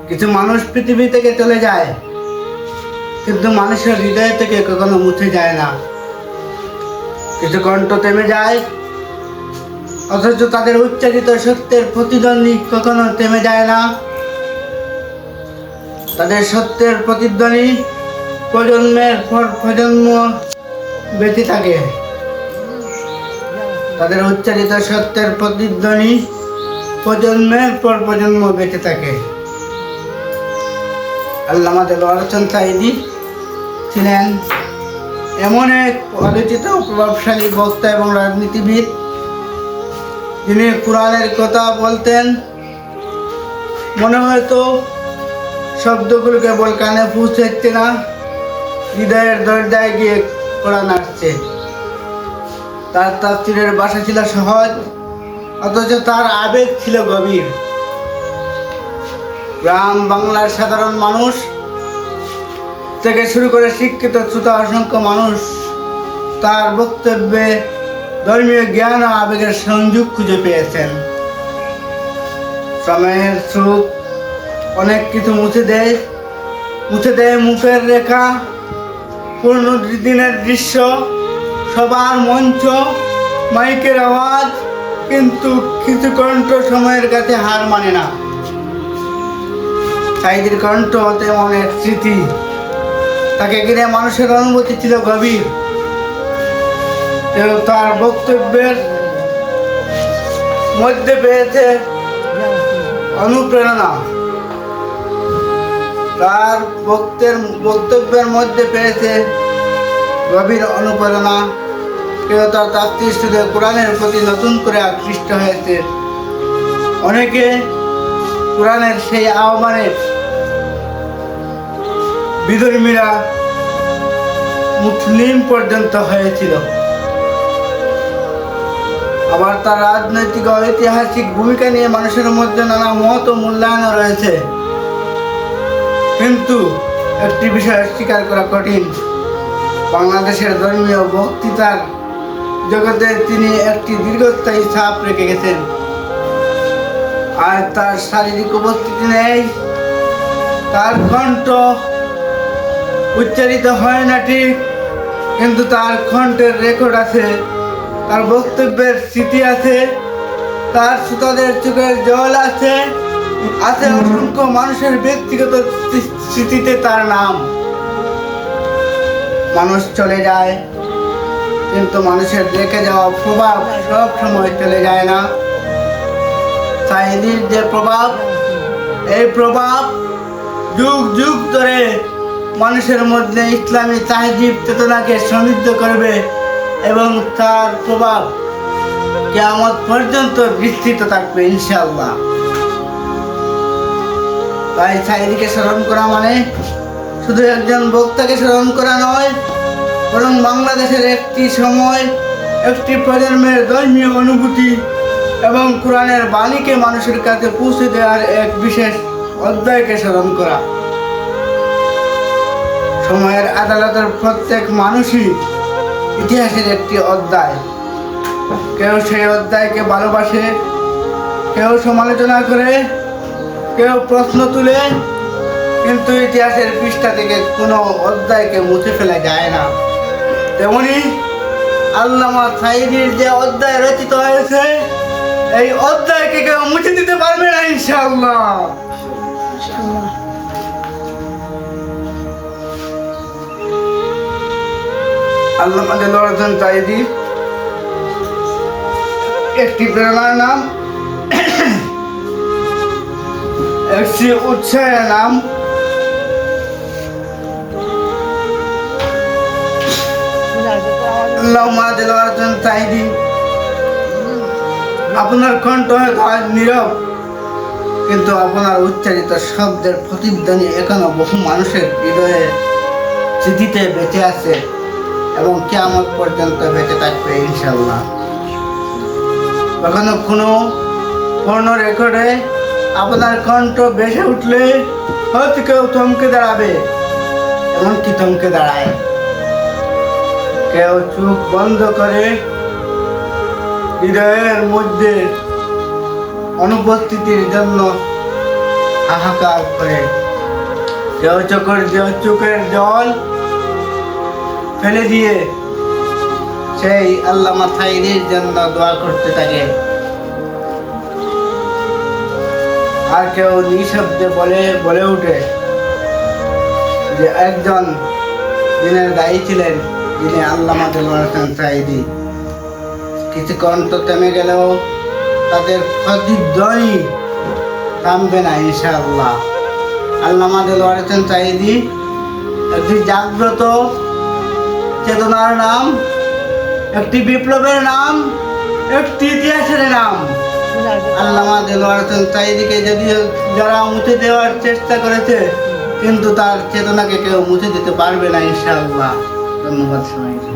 কিছু মানুষ পৃথিবী থেকে চলে যায়, কিন্তু মানুষের হৃদয় থেকে কখনো মুছে যায় না। কিছু কণ্ঠ থেমে যায়, অথচ তাদের উচ্চারিত সত্যের প্রতিদ্বন্দ্বী কখনো থেমে যায় না। তাদের সত্যের প্রতিধ্বনি প্রজন্মের পর প্রজন্ম বেঁচে থাকে। তাদের উচ্চারিত সত্যের প্রতিধ্বনি প্রজন্মের পর প্রজন্ম বেঁচে থাকে। আল্লামা দেলোয়ার হোসেন সাঈদী ছিলেন এমন এক আলোচিত প্রভাবশালী বক্তা এবং রাজনীতিবিদ, যিনি কোরআনের কথা বলতেন, মনে হয়তো শব্দগুলো কেবল কানে পৌঁছাচ্ছে না, হৃদয়ের দরজায় গিয়ে কোরআন আসছে। তার তাফসীরের ভাষা ছিল সহজ, অথচ তার আবেগ ছিল গভীর। গ্রাম বাংলার সাধারণ মানুষ থেকে শুরু করে শিক্ষিত শ্রোতা অসংখ্য মানুষ তার বক্তব্যে ধর্মীয় জ্ঞান ও আবেগের সংযোগ খুঁজে পেয়েছেন। সময়ের স্রোত অনেক কিছু মুছে দেয় মুখের রেখা, পূর্ণ দিনের দৃশ্য, সবার মঞ্চ, মাইকের আওয়াজ, কিন্তু কিছু কণ্ঠ সময়ের কাছে হার মানে না। সাঈদীর কণ্ঠ তেমন এক স্মৃতি, তাকে ঘিরে মানুষের অনুভূতি ছিল গভীর। কেউ তার বক্তব্যের মধ্যে পেয়েছে অনুপ্রেরণা, তার বক্তব্যের মধ্যে পেয়েছে গভীর অনুপ্রেরণা। কেউ তার তাফসীর শুনে কোরআনের প্রতি নতুন করে আকৃষ্ট হয়েছে। অনেকে কোরআনের সেই আহ্বানে বিধর্মীরা মুসলিম পর্যন্ত হয়েছিল। আবার তার রাজনৈতিক ও ঐতিহাসিক ভূমিকা নিয়ে মানুষের মধ্যে নানা মত ও মূল্যায়ন রয়েছে। কিন্তু একটি বিষয় স্বীকার করা কঠিন, বাংলাদেশের ধর্মীয় বক্তৃতার জগতে তিনি একটি দীর্ঘস্থায়ী ছাপ রেখে গেছেন। আর তার শারীরিক উপস্থিতি নেই, তার কণ্ঠ উচ্চারিত হয় না ঠিক, কিন্তু তার কণ্ঠের রেকর্ড আছে, তার বক্তব্যের স্মৃতি আছে, তার শ্রোতাদের চোখের জল আছে অসংখ্য মানুষের ব্যক্তিগত স্মৃতিতে তার নাম। মানুষ চলে যায়, কিন্তু মানুষের রেখে যাওয়া প্রভাব সব সময় চলে যায় না। সাঈদীর যে প্রভাব, এই প্রভাব যুগ যুগ ধরে মানুষের মধ্যে ইসলামী তাহজিব চেতনাকে সমৃদ্ধ করবে এবং তার প্রভাব কিয়ামত পর্যন্ত বিস্তৃত থাকবে ইনশাআল্লাহ। তাই সাঈদীকে স্মরণ করা মানে শুধু একজন বক্তাকে স্মরণ করা নয়, বরং বাংলাদেশের একটি সময়, একটি প্রজন্মের ধর্মীয় অনুভূতি এবং কোরআনের বাণীকে মানুষের কাছে পৌঁছে দেওয়ার এক বিশেষ অধ্যায়কে স্মরণ করা। সময়ের আদালতের প্রত্যেক মানুষই ইতিহাসের একটি অধ্যায়। কেউ সেই অধ্যায়কে ভালোবাসে, কেউ সমালোচনা করে, কেউ প্রশ্ন তুলে, কিন্তু ইতিহাসের পৃষ্ঠা থেকে কোনো অধ্যায়কে মুছে ফেলা যায় না। তেমনি আল্লামা সাঈদীর যে অধ্যায় রচিত হয়েছে, এই অধ্যায়কে কেউ মুছে দিতে পারবে না ইনশাআল্লাহ। আল্লামা দেলোয়ার হোসেন সাঈদী একটি প্রেরণার নাম, একটি উৎসাহের নাম। আল্লামা দেলোয়ার হোসেন সাঈদী, আপনার কণ্ঠ হয়তো আজ নীরব, কিন্তু আপনার উচ্চারিত শব্দের প্রতিধ্বনি এখনো বহু মানুষের হৃদয়ে স্মৃতিতে বেঁচে আছে এবং কিয়ামত পর্যন্ত বেঁচে থাকবে ইনশাআল্লাহ। কখনো কোনো পূর্ণ রেকর্ডে আপনার কণ্ঠ বেসে উঠলে হয়তো কেউ থমকে দাঁড়াবে, এমনকি থমকে দাঁড়ায়। কেউ চোখ বন্ধ করে হৃদয়ের মধ্যে অনুপস্থিতির জন্য হাহাকার করে, কেউ চোখের জল ফেলে দিয়ে সেই আল্লামা সাঈদীর জন্য দোয়া করতে থাকে। আর কেউ নিঃশব্দে বলে ওঠে যে একজন যিনি দায়ী ছিলেন, যিনি আল্লামা দেলোয়ার হোসেন সাঈদী, কিছুক্ষণ তো থেমে গেলেও তাদের প্রতিধ্বনি থামবে না ইনশাআল্লাহ। আল্লামা দেলোয়ার হোসেন সাঈদী একটি জাগ্রত চেতনার নাম, একটি বিপ্লবের নাম, একটি ইতিহাসের নাম। আল্লামা দেলোয়ার হোসেন সাঈদীকে যদিও যারা মুছে দেওয়ার চেষ্টা করেছে, কিন্তু তার চেতনাকে কেউ মুছে দিতে পারবে না ইনশাআল্লাহ। ধন্যবাদ সবাইকে।